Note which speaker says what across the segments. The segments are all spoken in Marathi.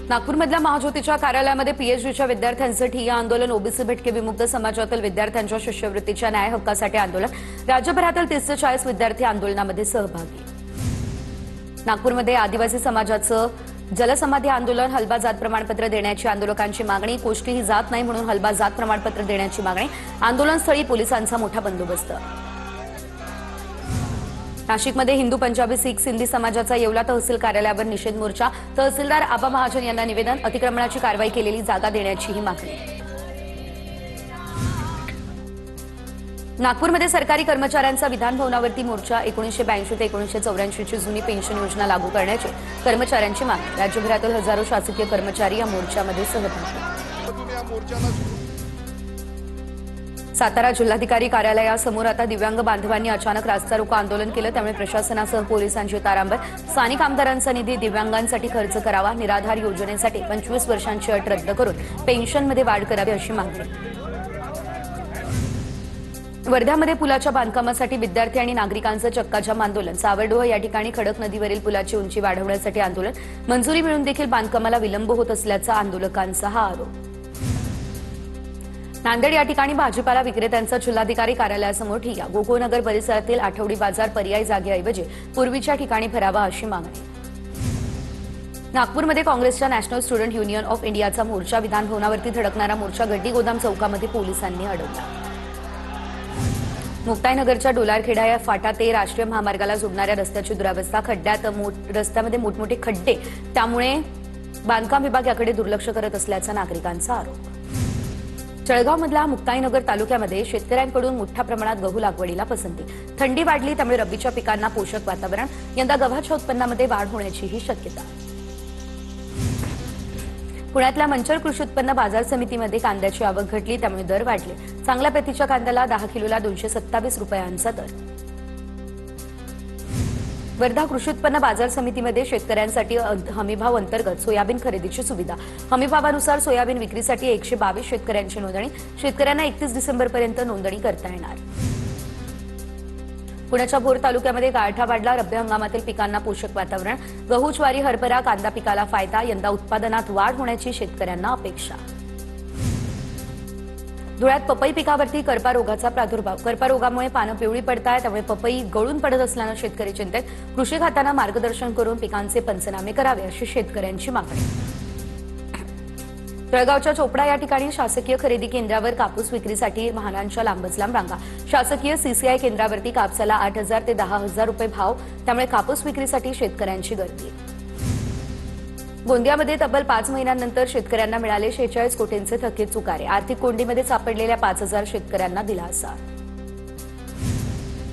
Speaker 1: नागपूरमधल्या महाज्योतीच्या कार्यालयामध्ये पीएचडीच्या विद्यार्थ्यांचं ठिय्या आंदोलन, ओबीसी भटके विमुक्त समाजातील विद्यार्थ्यांच्या शिष्यवृत्तीच्या न्याय हक्कासाठी आंदोलन, राज्यभरातील 30 ते 40 विद्यार्थी आंदोलनामध्ये सहभागी। नागपूरमध्ये आदिवासी समाजाचं जलसमाधी आंदोलन, हलबा जात प्रमाणपत्र देण्याची आंदोलकांची मागणी, कोष्टी ही जात नाही म्हणून हलबा जात प्रमाणपत्र देण्याची मागणी, आंदोलनस्थळी पोलिसांचा मोठा बंदोबस्त। नाशिकमध्ये हिंदू पंजाबी सिख सिंधी समाजाचा येवला तहसील कार्यालयावर निषेध मोर्चा, तहसीलदार आबा महाजन यांना निवेदन, अतिक्रमणाची कारवाई केलेली जागा देण्याचीही मागणी। नागपूरमध्ये सरकारी कर्मचाऱ्यांचा विधान भवनावरती मोर्चा, 1982 ते 1984 ची जुनी पेन्शन योजना लागू करण्याची कर्मचाऱ्यांची मागणी, राज्यभरातील हजारो शासकीय कर्मचारी या मोर्चामध्ये सहभागी। सातारा जिल्हाधिकारी कार्यालयासमोर आता दिव्यांग बांधवांनी अचानक रास्ता रोको आंदोलन केलं, त्यामुळे प्रशासनासह पोलिसांची तारांबळ, स्थानिक आमदारांचा निधी दिव्यांगांसाठी खर्च करावा, निराधार योजनेसाठी 25 वर्षांची अट रद्द करून पेन्शनमध्ये वाढ करावी अशी मागणी। वर्ध्यामध्ये पुलाच्या बांधकामासाठी विद्यार्थी आणि नागरिकांचं चक्काजाम आंदोलन, सावरडोह या ठिकाणी खडक नदीवरील पुलाची उंची वाढवण्यासाठी आंदोलन, मंजुरी मिळून देखील बांधकामाला विलंब होत असल्याचा आंदोलकांचा हा आरोप। नांदेड या ठिकाणी भाजीपाला विक्रेत्यांचा जिल्हाधिकारी कार्यालयासमोर ठिय्या, गोकुळनगर परिसरातील आठवडी बाजार पर्यायी जागेऐवजी पूर्वीच्या ठिकाणी भरावा अशी मागणी। नागपूरमध्ये काँग्रेसच्या नॅशनल स्टुडंट युनियन ऑफ इंडियाचा मोर्चा, विधान भवनावरती धडकणारा मोर्चा गड्डी गोदाम चौकामध्ये पोलिसांनी अडवला। मुक्ताईनगरच्या डोलारखेडा या फाटा ते राष्ट्रीय महामार्गाला जोडणाऱ्या रस्त्याची दुरावस्था, खड्ड्यात रस्त्यामध्ये मोठमोठे खड्डे, त्यामुळे बांधकाम विभाग याकडे दुर्लक्ष करत असल्याचा नागरिकांचा आरोप। जळगावमधल्या मुक्ताईनगर तालुक्यामध्ये शेतकऱ्यांकडून मोठ्या प्रमाणात गहू लागवडीला पसंती, थंडी वाढली त्यामुळे रब्बीच्या पिकांना पोषक वातावरण, यंदा गव्हाच्या उत्पन्नामध्ये वाढ होण्याचीही शक्यता। पुण्यातल्या मंचर कृषी उत्पन्न बाजार समितीमध्ये कांद्याची आवक घटली, त्यामुळे दर वाढले, चांगल्या प्रतीच्या कांद्याला 10 किलोला 227 रुपयांचा दर। वर्धा कृषी उत्पन्न बाजार समितीमध्ये शेतकऱ्यांसाठी हमीभाव अंतर्गत सोयाबीन खरेदीची सुविधा, हमीभावानुसार सोयाबीन विक्रीसाठी 122 शेतकऱ्यांची नोंदणी, शेतकऱ्यांना 31 डिसेंबरपर्यंत नोंदणी करता येणार। पुण्याच्या भोर तालुक्यामध्ये गारठा वाढला, रब्बी हंगामातील पिकांना पोषक वातावरण, गहू ज्वारी हरभरा कांदा पिकाला फायदा, यंदा उत्पादनात वाढ होण्याची शेतकऱ्यांना अपेक्षा। धुळ्यात पपई पिकावरती करपा रोगाचा प्रादुर्भाव, करपा रोगामुळे पानं पिवळी पडतायत, त्यामुळे पपई गळून पडत असल्यानं शेतकरी चिंतेत, कृषी खात्यानं मार्गदर्शन करून पिकांचे पंचनामे करावे अशी शेतकऱ्यांची मागणी। जळगावच्या चोपडा या ठिकाणी शासकीय खरेदी केंद्रावर कापूस विक्रीसाठी वाहनांच्या लांबच लांब रांगा, शासकीय सीसीआय केंद्रावरती कापसाला 8,000 ते 10,000 रुपये भाव, त्यामुळे कापूस विक्रीसाठी शेतकऱ्यांची गर्दी। गोंदियामध्ये तब्बल 5 महिन्यांनंतर शेतकऱ्यांना मिळाले 46 कोटींचे थकीत चुकारे, आर्थिक कोंडीमध्ये सापडलेल्या 5,000 शेतकऱ्यांना दिलासा।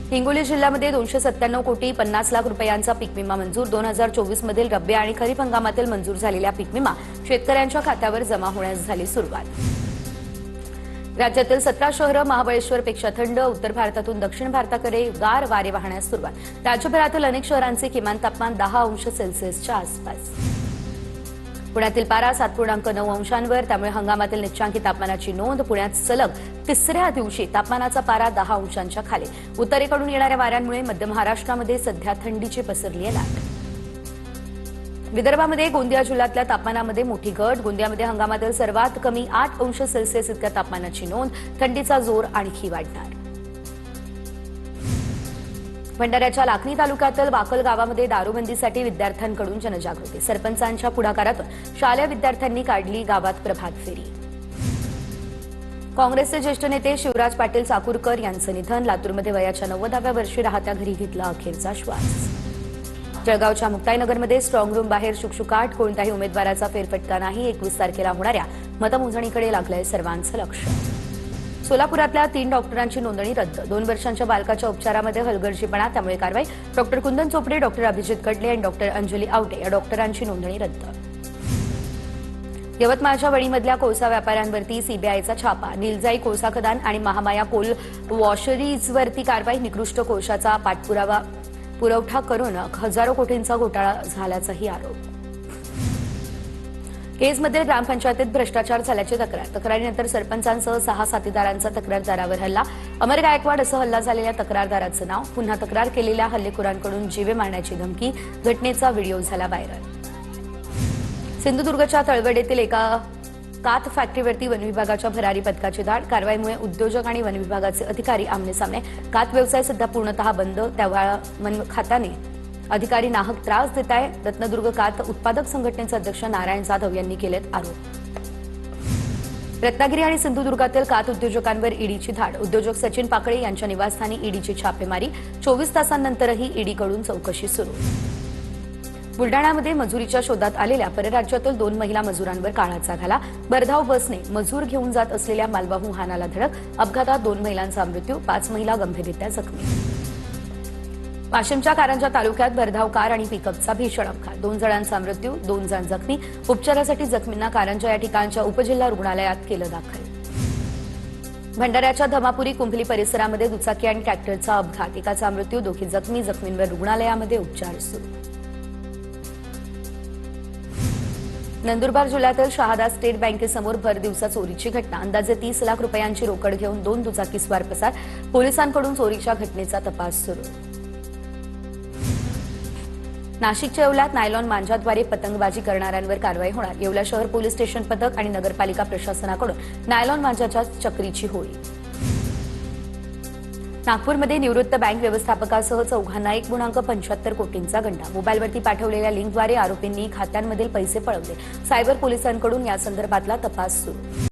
Speaker 1: हिंगोली जिल्ह्यामध्ये 297 कोटी 50 लाख रुपयांचा पीक विमा मंजूर, 2024 मधील रब्बी आणि खरीप हंगामातील मंजूर झालेल्या पीक विमा शेतकऱ्यांच्या खात्यावर जमा होण्यास झाली सुरुवात। राज्यातील 17 शहरं महाबळेश्वरपेक्षा थंड, उत्तर भारतातून दक्षिण भारताकडे गार वारे वाहण्यास सुरुवात, राज्यभरातील अनेक शहरांचे किमान तापमान 10 अंश सेल्सिअसच्या आसपास। पुण्यातील पारा 7.9 अंशांवर, त्यामुळे हंगामातील निच्चांकी तापमानाची नोंद, पुण्यात सलग तिसऱ्या दिवशी तापमानाचा पारा 10 अंशांच्या खाली, उत्तरेकडून येणाऱ्या वाऱ्यांमुळे मध्य महाराष्ट्रामध्ये सध्या थंडीची पसरली आहे लाट। विदर्भामध्ये गोंदिया जिल्ह्यातल्या तापमानामध्ये मोठी घट, गोंदियामध्ये हंगामातील सर्वात कमी 8 अंश सेल्सिअस इतक्या तापमानाची नोंद, थंडीचा जोर आणखी वाढणार। भंडाऱ्याच्या लाखनी तालुक्यातील वाकल गावामध्ये दारूबंदीसाठी विद्यार्थ्यांकडून जनजागृती, सरपंचांच्या पुढाकारातून शालेय विद्यार्थ्यांनी काढली गावात प्रभात फेरी। काँग्रेसचे ज्येष्ठ नेते शिवराज पाटील चाकूरकर यांचं निधन, लातूरमध्ये वयाच्या 90व्या वर्षी राहत्या घरी घेतला अखेरचा श्वास। जळगावच्या मुक्ताईनगरमध्ये स्ट्रॉंग रूम बाहेर शुकशुकाट, कोणत्याही उमेदवाराचा फेरफटका नाही, 21 तारखेला होणाऱ्या मतमोजणीकडे लागलंय सर्वांचं लक्ष। सोलापुरातल्या 3 डॉक्टरांची नोंदणी रद्द, 2 वर्षांच्या बालकाच्या उपचारामध्ये हलगर्जीपणा, त्यामुळे कारवाई, डॉक्टर कुंदन चोपडे, डॉक्टर अभिजित कडले आणि डॉक्टर अंजली आवटे या डॉक्टरांची नोंदणी रद्द। यवतमाळच्या वणीमधल्या कोळसा व्यापाऱ्यांवरती सीबीआयचा छापा, निलजाई कोळसा खदान आणि महामाया कोल वॉशरीजवरती कारवाई, निकृष्ट कोळशाचा पुरवठा करून हजारो कोटींचा घोटाळा झाल्याचाही आरोप। केजमध्ये ग्रामपंचायतीत भ्रष्टाचार झाल्याची तक्रारीनंतर सरपंचांसह 6 साथीदारांचा तक्रारदारावर हल्ला, अमर गायकवाड असं हल्ला झालेल्या तक्रारदाराचं नाव, पुन्हा तक्रार केलेल्या हल्लेखोरांकडून जीवे मारण्याची धमकी, घटनेचा व्हिडिओ झाला व्हायरल। सिंधुदुर्गच्या तळवडेतील एका काथ फॅक्टरीवरती वनविभागाच्या भरारी पथकाची धाड. कारवाईमुळे उद्योजक आणि वनविभागाचे अधिकारी आमनेसामने. काथ व्यवसाय सध्या पूर्णतः बंद, त्यामुळे वन खात्याने अधिकारी नाहक त्रास देत आहे. रत्नदुर्ग काथ उत्पादक संघटनेचे अध्यक्ष नारायण जाधव यांनी केलेत आरोप. रत्नागिरी आणि सिंधुदुर्गातील काथ उद्योजकांवर ईडीची धाड. उद्योजक सचिन पाकळे यांच्या निवासस्थानी ईडीची छापेमारी. 24 तासांनंतरही ईडीकडून चौकशी सुरू. बुलडाण्यामध्ये मजुरीच्या शोधात आलेल्या परराज्यातील 2 महिला मजुरांवर काळाचा घाला. भरधाव बसने मजूर घेऊन जात असलेल्या मालवाहू वाहनाला धडक. अपघातात 2 महिलांचा मृत्यू, 5 महिला गंभीररित्या जखमी. वाशिमच्या कारंजा तालुक्यात भरधाव कार आणि पिकअपचा भीषण अपघात. 2 जणांचा मृत्यू, 2 जण जखमी. उपचारासाठी जखमींना कारंजा या ठिकाणच्या उपजिल्हा रुग्णालयात केलं दाखल. भंडाऱ्याच्या धमापुरी कुंभली परिसरामध्ये दुचाकी आणि ट्रॅक्टरचा अपघात. एकाचा मृत्यू, 2 जखमी. जखमींवर रुग्णालयामध्ये उपचार सुरू. नंदुरबार जिल्ह्यातील शहादा स्टेट बँकेसमोर भर दिवसा चोरीची घटना. अंदाजे 30 लाख रुपयांची रोकड घेऊन 2 दुचाकीस्वार पसार. पोलिसांकडून चोरीच्या घटनेचा तपास सुरू. नाशिकच्या येवल्यात नायलॉन मांजाद्वारे पतंगबाजी करणाऱ्यांवर कारवाई होणार. येवला शहर पोलीस स्टेशन पथक आणि नगरपालिका प्रशासनाकडून नायलॉन मांजाच्या चक्रीची होळी. नागपूरमध्ये निवृत्त बँक व्यवस्थापकासह 4घांना 1.75 कोटींचा गंडा. मोबाईलवरती पाठवलेल्या लिंकद्वारे आरोपींनी खात्यांमधील पैसे पळवले. सायबर पोलिसांकडून या संदर्भातला तपास सुरू.